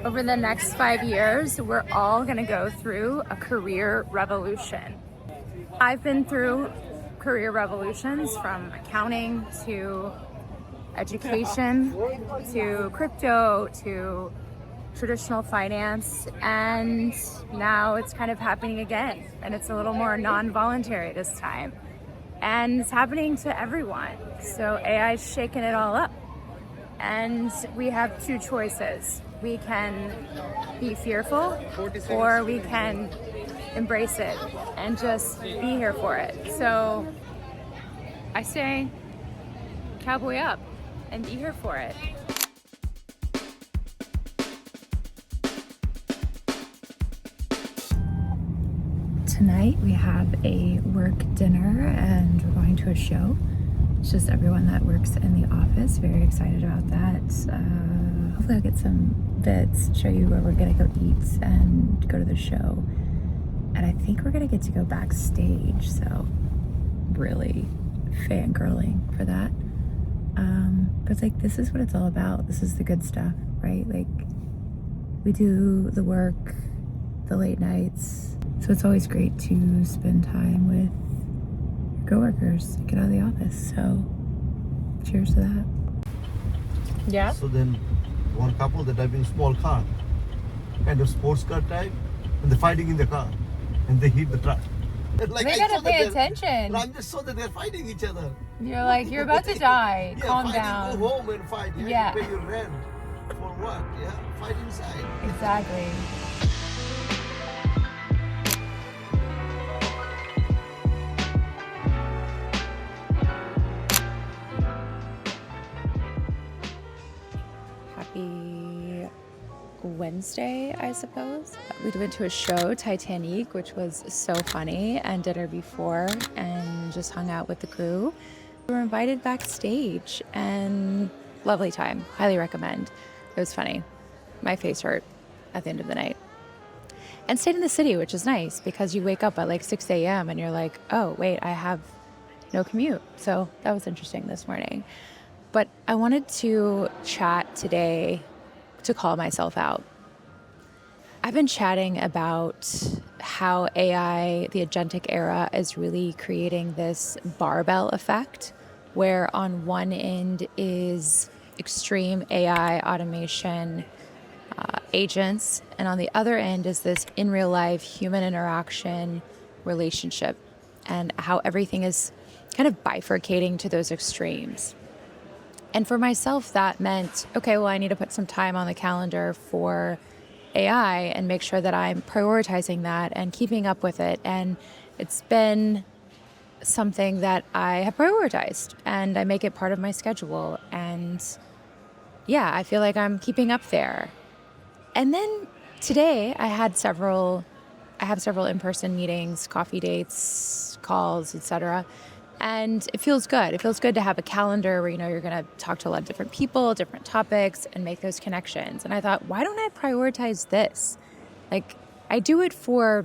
Over the next 5 years, we're all gonna go through a career revolution. I've been through career revolutions from accounting to education to crypto to traditional finance, and now it's kind of happening again, and it's a little more non-voluntary this time, and it's happening to everyone. So AI is shaking it all up, and we have two choices. We can be fearful, or we can embrace it and just be here for it. So I say cowboy up and be here for it. Tonight we have a work dinner and we're going to a show. It's just everyone that works in the office. Very excited about that. Hopefully I'll get some vids, show you where we're gonna go eat and go to the show. And I think we're gonna get to go backstage, so really fangirling for that. But it's like, this is what it's all about. This is the good stuff, right? Like, we do the work, the late nights. So it's always great to spend time with your coworkers, get out of the office. So cheers to that. Yeah. So then one couple, they're driving a small car, kind of sports car type, and they're fighting in the car, and they hit the truck. Like, they gotta pay attention. I'm just so that they're fighting each other. You're like, you're about to die. Yeah, Calm fighting, down. Go home and fight. Yeah. You pay your rent. For what? Yeah, fight inside. Exactly. Happy Wednesday, I suppose. We went to a show, Titanic, which was so funny, and dinner before, and just hung out with the crew. We were invited backstage, and lovely time. Highly recommend. It was funny. My face hurt at the end of the night. And stayed in the city, which is nice because you wake up at like 6 a.m. and you're like, oh, wait, I have no commute. So that was interesting this morning. But I wanted to chat today to call myself out. I've been chatting about how AI, the agentic era, is really creating this barbell effect, where on one end is extreme AI automation agents, and on the other end is this in real life human interaction relationship, and how everything is kind of bifurcating to those extremes. And for myself, that meant, okay, well, I need to put some time on the calendar for AI and make sure that I'm prioritizing that and keeping up with it. And it's been something that I have prioritized, and I make it part of my schedule. And yeah, I feel like I'm keeping up there. And then today I have several in-person meetings, coffee dates, calls, etc. And it feels good. It feels good to have a calendar where, you're going to talk to a lot of different people, different topics, and make those connections. And I thought, why don't I prioritize this? Like, I do it for,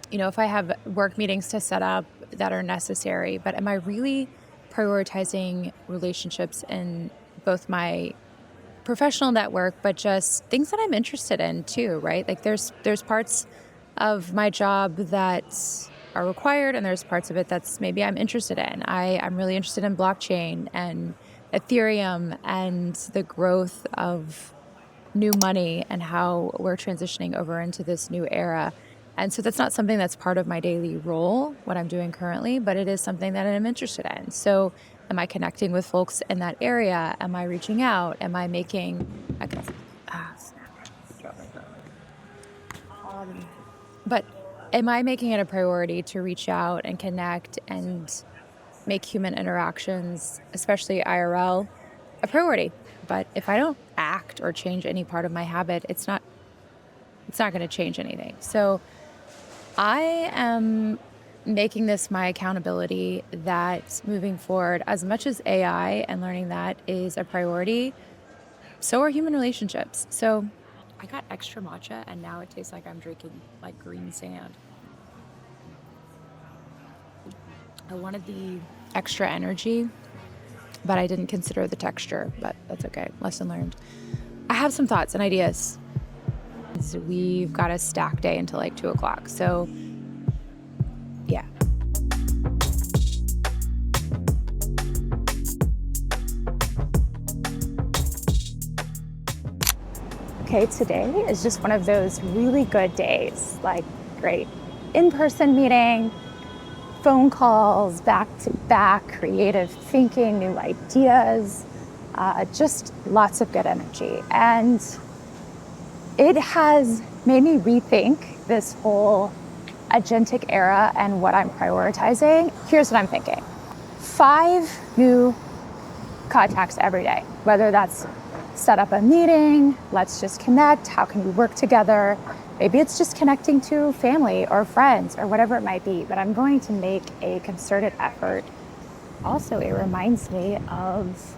if I have work meetings to set up that are necessary, but am I really prioritizing relationships in both my professional network, but just things that I'm interested in too, right? Like there's parts of my job that are required, and there's parts of it that's maybe I'm interested in. I'm really interested in blockchain and Ethereum and the growth of new money and how we're transitioning over into this new era. And so that's not something that's part of my daily role, what I'm doing currently, but it is something that I'm interested in. So am I connecting with folks in that area? Am I reaching out? Am I making... But am I making it a priority to reach out and connect and make human interactions, especially IRL, a priority? But if I don't act or change any part of my habit, it's not going to change anything. So I am making this my accountability that moving forward, as much as AI and learning that is a priority, so are human relationships. So I got extra matcha, and now it tastes like I'm drinking like green sand. I wanted the extra energy, but I didn't consider the texture, but that's okay. Lesson learned. I have some thoughts and ideas. So we've got a stack day until like 2 o'clock. So yeah. Okay, today is just one of those really good days, like great in-person meeting, phone calls, back-to-back, creative thinking, new ideas, just lots of good energy. And it has made me rethink this whole agentic era and what I'm prioritizing. Here's what I'm thinking. 5 new contacts every day, whether that's set up a meeting, let's just connect, how can we work together? Maybe it's just connecting to family or friends or whatever it might be, but I'm going to make a concerted effort. Also, it reminds me of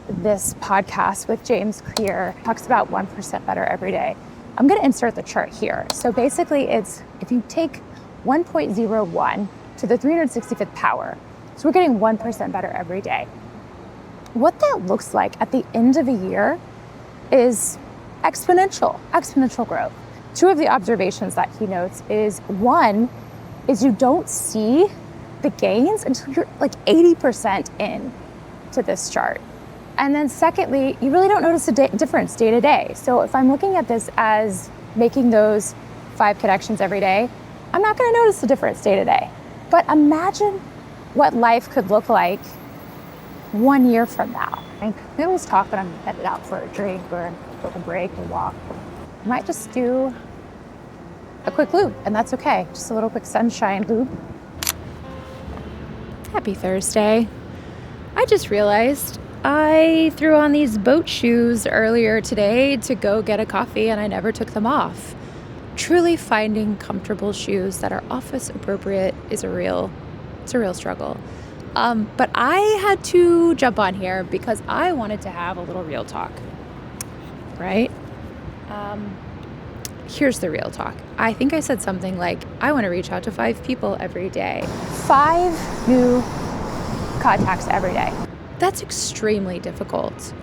this podcast with James Clear, talks about 1% better every day. I'm going to insert the chart here. So basically it's, if you take 1.01 to the 365th power, so we're getting 1% better every day. What that looks like at the end of a year is exponential growth. 2 of the observations that he notes is, 1 is you don't see the gains until you're like 80% in to this chart. And then secondly, you really don't notice a difference day to day. So if I'm looking at this as making those 5 connections every day, I'm not gonna notice the difference day to day. But imagine what life could look like 1 year from now. We always talk when I'm headed out for a drink or a break or walk. I might just do a quick loop, and that's okay. Just a little quick sunshine loop. Happy Thursday. I just realized I threw on these boat shoes earlier today to go get a coffee, and I never took them off. Truly finding comfortable shoes that are office appropriate is a real struggle. But I had to jump on here because I wanted to have a little real talk, right? Here's the real talk. I think I said something like, I want to reach out to 5 people every day. 5 new contacts every day. That's extremely difficult.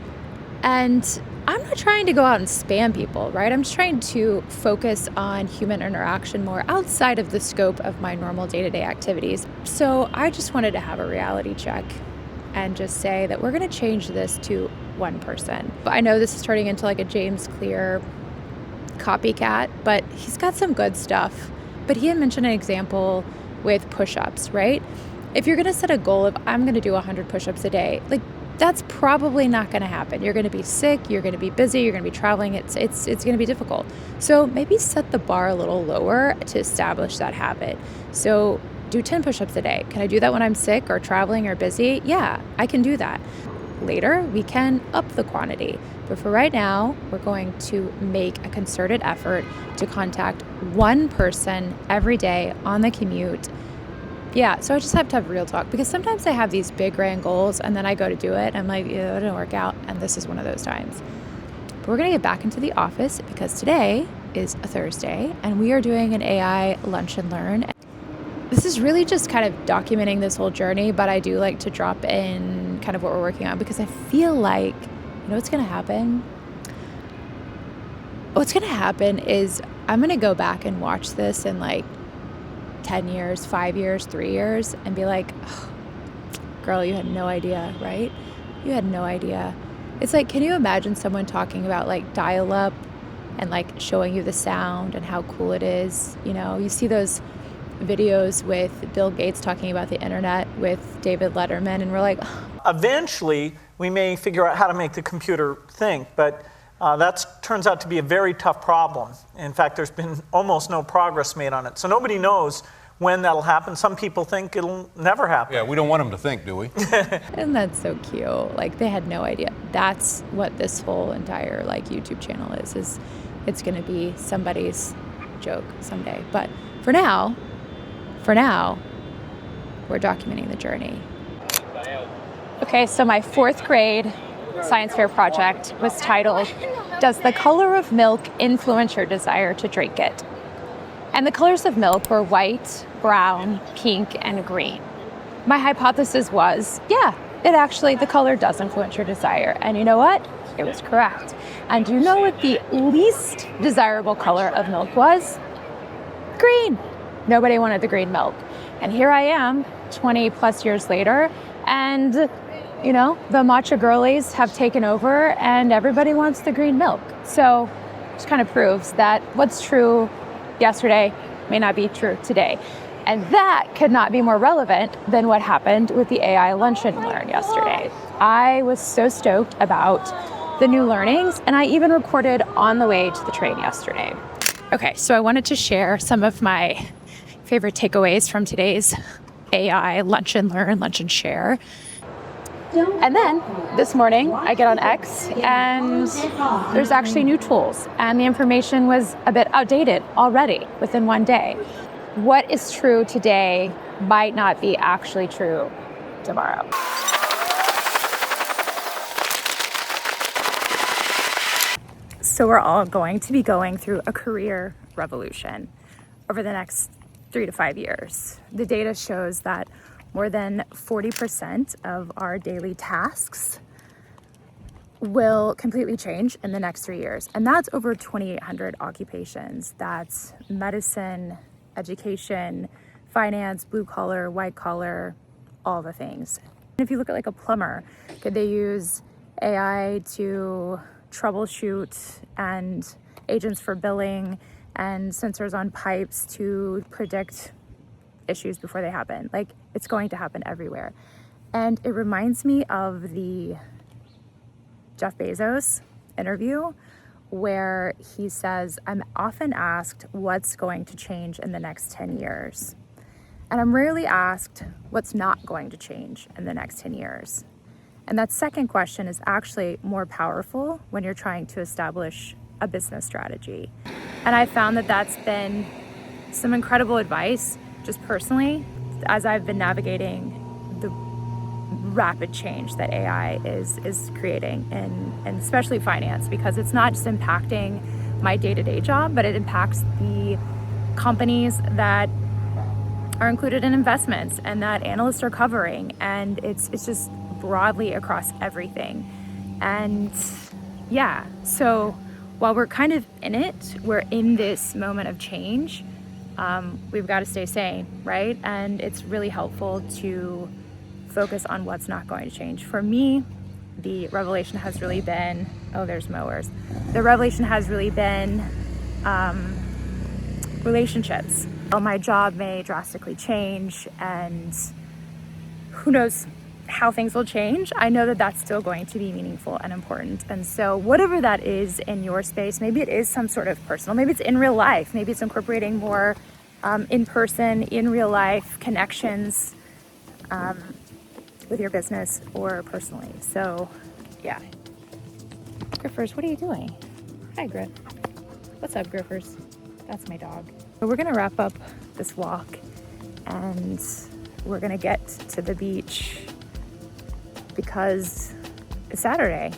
And I'm not trying to go out and spam people, right? I'm just trying to focus on human interaction more outside of the scope of my normal day-to-day activities. So I just wanted to have a reality check and just say that we're going to change this to 1 person. But I know this is turning into like a James Clear copycat, but he's got some good stuff. But he had mentioned an example with push-ups, right? If you're going to set a goal of, I'm going to do 100 push-ups a day, like that's probably not going to happen. You're going to be sick, you're going to be busy, you're going to be traveling. It's going to be difficult. So maybe set the bar a little lower to establish that habit. So do 10 push-ups a day. Can I do that when I'm sick or traveling or busy? Yeah, I can do that. Later, we can up the quantity. But for right now, we're going to make a concerted effort to contact 1 person every day on the commute. Yeah, so I just have to have real talk because sometimes I have these big grand goals and then I go to do it and I'm like, yeah, it didn't work out, and this is one of those times. But we're gonna get back into the office because today is a Thursday and we are doing an AI lunch and learn. This is really just kind of documenting this whole journey, but I do like to drop in kind of what we're working on because I feel like, you know what's gonna happen? What's gonna happen is I'm gonna go back and watch this in like 10 years, 5 years, 3 years, and be like, oh, girl, you had no idea, right? You had no idea. It's like, can you imagine someone talking about like dial-up and like showing you the sound and how cool it is? You know, you see those videos with Bill Gates talking about the internet with David Letterman, and we're like, oh. Eventually, we may figure out how to make the computer think, but that turns out to be a very tough problem. In fact, there's been almost no progress made on it. So nobody knows when that'll happen. Some people think it'll never happen. Yeah, we don't want them to think, do we? And that's so cute. Like, they had no idea. That's what this whole entire like YouTube channel is it's gonna be somebody's joke someday. But for now, we're documenting the journey. Okay, so my 4th grade science fair project was titled, Does the Color of Milk Influence Your Desire to Drink It? And the colors of milk were white, brown, pink, and green. My hypothesis was, yeah, the color does influence your desire. And you know what? it was correct. And do you know what the least desirable color of milk was? Green. Nobody wanted the green milk. And here I am 20 plus years later, and you know, the matcha girlies have taken over and everybody wants the green milk. So it just kind of proves that what's true yesterday may not be true today. And that could not be more relevant than what happened with the AI lunch and learn yesterday. I was so stoked about the new learnings, and I even recorded on the way to the train yesterday. Okay, so I wanted to share some of my favorite takeaways from today's AI lunch and learn, lunch and share. And then this morning I get on X and there's actually new tools, and the information was a bit outdated already within one day. What is true today might not be actually true tomorrow. So we're all going to be going through a career revolution over the next 3 to 5 years. The data shows that more than 40% of our daily tasks will completely change in the next 3 years. And that's over 2,800 occupations. That's medicine, education, finance, blue collar, white collar, all the things. And if you look at like a plumber, could they use AI to troubleshoot and agents for billing and sensors on pipes to predict issues before they happen? Like, it's going to happen everywhere. And it reminds me of the Jeff Bezos interview where he says, I'm often asked what's going to change in the next 10 years. And I'm rarely asked what's not going to change in the next 10 years. And that second question is actually more powerful when you're trying to establish a business strategy. And I found that that's been some incredible advice just personally as I've been navigating the rapid change that AI is creating in especially finance, because it's not just impacting my day-to-day job, but it impacts the companies that are included in investments and that analysts are covering, and it's just broadly across everything. And yeah, so while we're kind of in it, we're in this moment of change. We've got to stay sane, right? And it's really helpful to focus on what's not going to change. For me, the revelation has really been, oh, there's mowers. The revelation has really been relationships. Well, my job may drastically change, and who knows how things will change. I know that that's still going to be meaningful and important. And so whatever that is in your space, maybe it is some sort of personal, maybe it's in real life, maybe it's incorporating more in-person, in real life connections with your business or personally. So yeah. Griffers, what are you doing? Hi, Griff. What's up, Griffers? That's my dog. So we're gonna wrap up this walk and we're gonna get to the beach because it's Saturday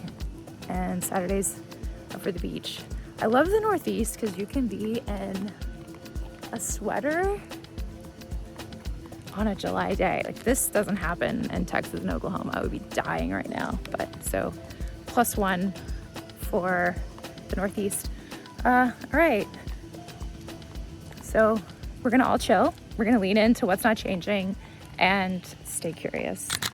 and Saturdays are for the beach. I love the Northeast because you can be in a sweater on a July day. Like, this doesn't happen in Texas and Oklahoma. I would be dying right now. But so +1 for the Northeast. All right. So we're gonna all chill. We're gonna lean into what's not changing and stay curious.